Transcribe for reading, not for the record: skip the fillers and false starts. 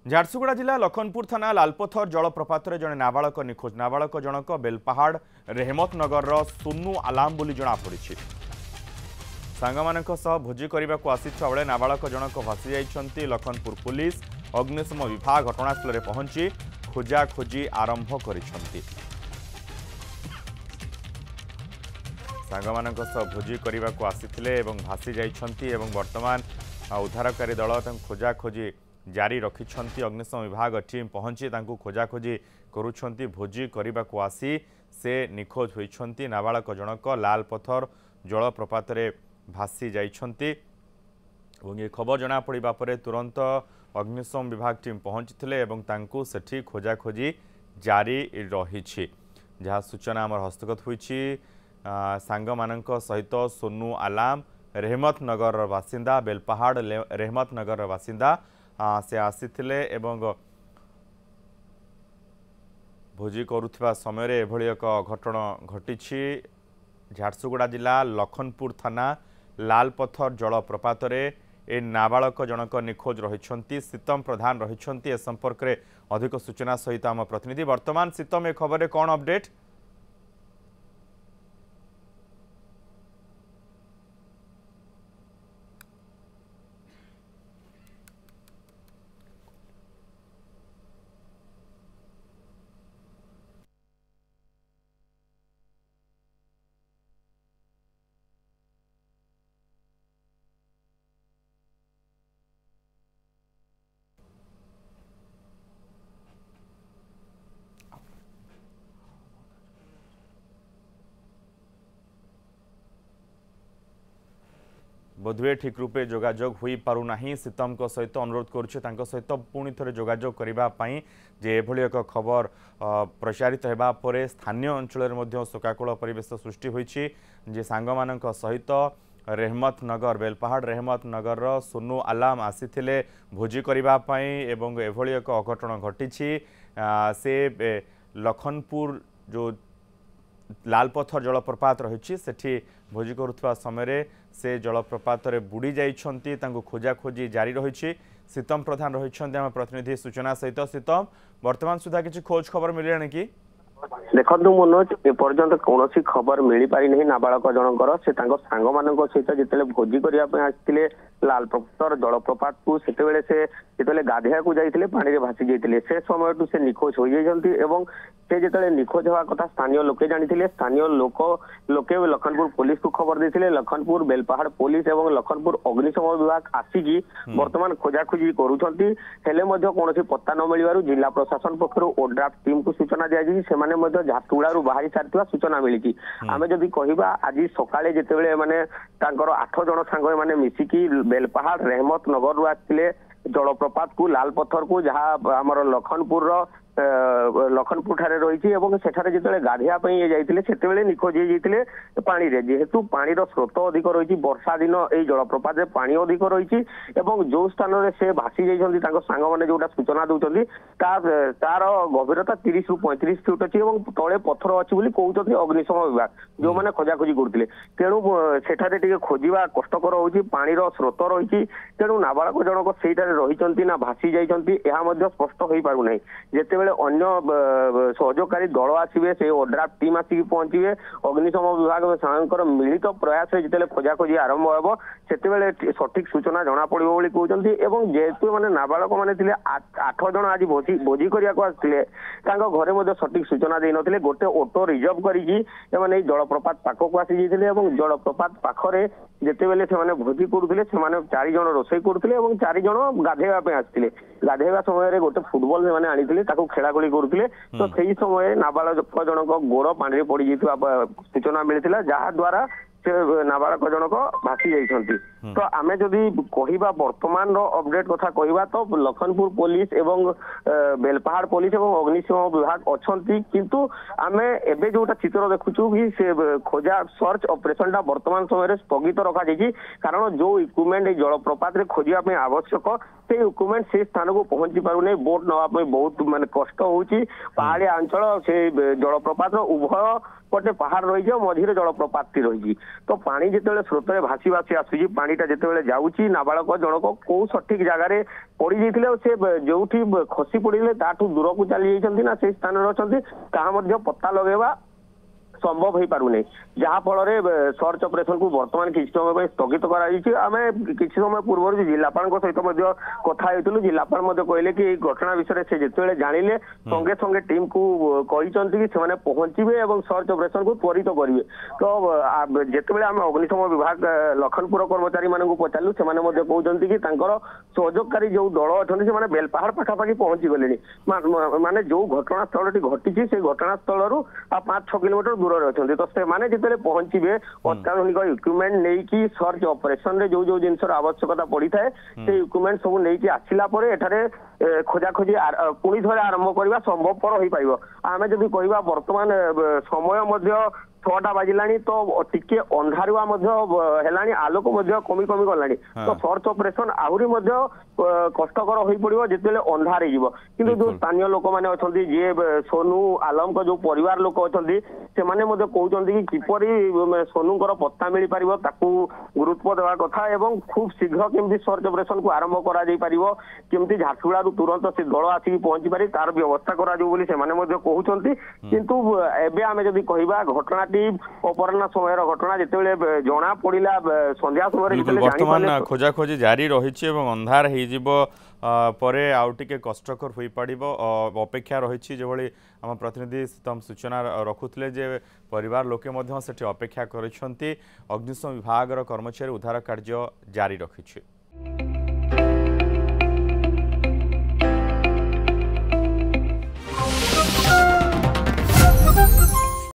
झारसुगुड़ा जिला लखनपुर थाना लालपथर जलप्रपात जड़े नाबालक निखोज नाबालक जनक बेलपाहाड़ रेहमत नगर सुन्नू आलाम बोली जमापड़ी सांग मान भोजी करने को आसीथिबा बेले नाबालक जनक भासी जाइछन्ति। लखनपुर पुलिस अग्निशम विभाग घटनास्थल में पहुंची खोजाखोजी आरंभ करिछन्ति। सांग मान भोजी करने को आसीथिले एवं भासी जाइछन्ति एवं वर्तमान उद्धारकारी दल खोजाखोजी जारी रखिछन्ति। अग्निशम विभाग टीम पहुंची खोजाखोजी करुछन्ति। भोजी करने को आसी से निखोज होइछन्ति। नाबालक जनक लाल पथर जलप्रपात भासी जाइछन्ति। ये खबर जना पड़िबा परे तुरंत अग्निशम विभाग टीम पहुंचीथिले एवं तांकु सेठी खोजाखोजी जारी रहिछि। जहाँ सूचना आमर हस्तगत होइछि सांग मानक सहित सोनू आलाम रेहमत नगर बासिंदा बेलपाहाड़ रेहमत नगर बासिंदा से आसीथिले एवं भोजी करुथिबा समय एभली एक घटना घटिछि। झारसुगुड़ा जिला लखनपुर थाना लालपथर जलप्रपात ए नाबालक जनक निखोज रहिछन्ति। सीतम प्रधान रहिछन्ति। ए संपर्क में अधिक सूचना सहित आम प्रतिनिधि वर्तमान सीतम ए खबर में कौन अपडेट? बोधवे ठीक रूपे जोगाजोग हो पारुना। सीतम सहित अनुरोध करुचे सहित पुणी थे जोगाजोग करने जे एभली एक खबर प्रचारित होगा पर स्थानीय अंचल शोकाकूल परिवेश सृष्टि होइछि। जे सांग मानक सहित रेहमत नगर बेलपाहाड़ रेहमत नगर सोनू आलाम आसीथिले भोजी करने एवं एभली एक अघटन घटिछि। से लखनपुर जो लालपथर जलप्रपात रही सेठी भोजी करुवा समय से जलप्रपात बुड़ी जाइछन्ति। तांको खोजाखोजी जारी रही। सीतम प्रधान रही आम प्रतिनिधि सूचना सहित। सीतम वर्तमान सुधा किसी खोज खबर मिले कि? देखु मनोज एपर्यंत कौन खबर मिल पारि नहीं। नाबालक जनकर से सांग मान सहित जिते भोजी करने आसते लालपथर जलप्रपात को से गाधेया को जाते पानी में भासी जाते से समय से निखोज हो जाती से जिते निखोज हवा कथा स्थानीय लोके जानी स्थानीय लोके लखनपुर पुलिस को खबर देते। लखनपुर बेलपाहाड़ पुलिस और लखनपुर अग्निशम विभाग आसिकी वर्तमान खोजाखोजी करुछन्ति। कौन पत्ता न मिलू जिला प्रशासन पक्षर ओड्राफ्ट टीम को सूचना दी झारसुगुड़ा बाहरी सारी सूचना मिली। आम जदि कहवा आज सकाळे जिते माने 8 जन सांग माने मिसिकी बेलपाहाड़ रेहमत नगर आसते जलप्रपात को लालपथर को जहाँ आमर लखनपुर ठारे रही सेठारे जिते गाधेया जाते निखोज होते पानी रे। जेहेतु पानी स्रोत अधिक रही वर्षा दिन ये जलप्रपात पानी अधिक रही जो स्थान में से भासी जाइछन्ति सांग मैंने जोटा सूचना दौरान तार गभीरता 30 ରୁ 35 फीट अच्छी तले पत्थर अच्छी कहते अग्निशम विभाग जो मैंने खोजाखोजी करते। तेणु सेठारे टिके खोजा कष्टकर होची पानी स्रोत रही। तेणु नाबालक जनक सेठारे रही ना भासी जाइछन्ति यह स्पष्ट हो पारु नहीं। जेतेबेले अन्य सहयोगकारी दल आसवे से ओड्राफ्ट टीम आसिक पहुंचे अग्निशम विभाग मिलित प्रयास जिते खोजाखोजी आरंभ हो से सठिक सूचना जना पड़ो कहते। जेहेतु मैंने नाबालक मैंने 8 जन आज भोजी करने को आसते घरे सठिक सूचना दे नथिले। गोटे ऑटो रिजर्व करके जलप्रपात पाखक आसी जाते जलप्रपात पाखरे जितेबेले से भोजी करुले 4 जन रोषे करुले 4 जन गाधेवा आसते। गाधेवा समय गोटे फुटबॉल से मैंने आनी खेलाखोली करुले तो सही समय नाबालक जनक गोड़ पानी पड़ जाता सूचना मिलता जहा द्वारा से नाबालक जनक भासी जाइछन्ति। तो आमे जदि कहिबा वर्तमान अपडेट कथा कहिबा तो लखनपुर पुलिस एवं बेलपाहाड़ पुलिस एवं अग्निशम विभाग अछन्ति किंतु आमे एबे जोटा चित्र देखुछु भी से खोजा सर्च ऑपरेशन टा वर्तमान समय स्थगित रखा जाइछि। कारण जो इक्विपमेंट जलप्रपात रे खोजिया पे आवश्यक से इक्विपमेंट से स्थान को पहुंची पारु नै। बोट नवा पे बहुत माने कष्ट होउछि। पहाड़िया अंचल से जलप्रपात उभय गोटे पहाड़ रही मझे जलप्रपात रही तो पानी जिते स्रोत भासी भासी आसूची पानीटा जिते जाऊँगी नाबालक जनक कौ सठिक जगार पड़ जाते से जो खसी पड़े ताठू दूर को चली जाती ना से स्थान अच्छी ताहा पत्ता लगेगा संभव हो पारे जहाँ फल सर्च ऑपरेशन को बर्तमान किसी समय स्थगित आम किसी समय पूर्व जो जिलापाल सहित कथा होती जिलापाल कहले कि घटना विषय से जिते जानिले संगे संगे टीम को कहते कि पहुंचे और सर्च ऑपरेशन को त्वरित करेंगे तो जिते आम अग्निशम विभाग लखनपुर कर्मचारी मानक पचारू से कहते कि सहयोगकारी जो दल अच्छा से बेलपाहाड़ पाखापाखि पहुंची गले माने जो घटनास्थल घटी से घटनास्थल 5-6 किलोमीटर दूर अच्छा तो से जिते पहुंचे अत्याधुनिक इक्विपमेंट नहीं कि सर्च ऑपरेशन रे जो जिन आवश्यकता पड़ी थाए से इक्विपमेंट सब नहीं आसला खोजाखोजी पुणी थे आरंभ करवा संभवपर हो पार आम जब कह बर्तमान समय 6टा बाजिला तो टिके अंधारुआ है आलोक कमी कमी गला तो सर्च ऑपरेशन आहरी कष्टकर हो पड़ो जिते अंधार हो कि जो स्थानीय लोक मैंने अच्छा जी सोनू आलम जो परिवार लोक अच्छा से कहते कि किपरि सोनूर पत्ता मिल पार गुरुत्व देवा कथा एवं खूब शीघ्र केमती सर्च ऑपरेशन को आरंभ करमती झारसुगुड़ा तुरंत से दल आसिक पहुंची पारि तार व्यवस्था कहते किंतु एबे आमे जदि कहिबा घटनाटी अपराह्न समय घटना जिते जना पड़ा संध्या समय वर्तमान खोजाखोजी जारी रही अंधार होरे आउ टिके कष्टकर हो पड़ो अपेक्षा रही जो आम प्रतिनिधि शीतम सूचना रखुले जे परिवार लोके अपेक्षा कर अग्निशम विभाग कर्मचारी उद्धार कार्य जारी रखी।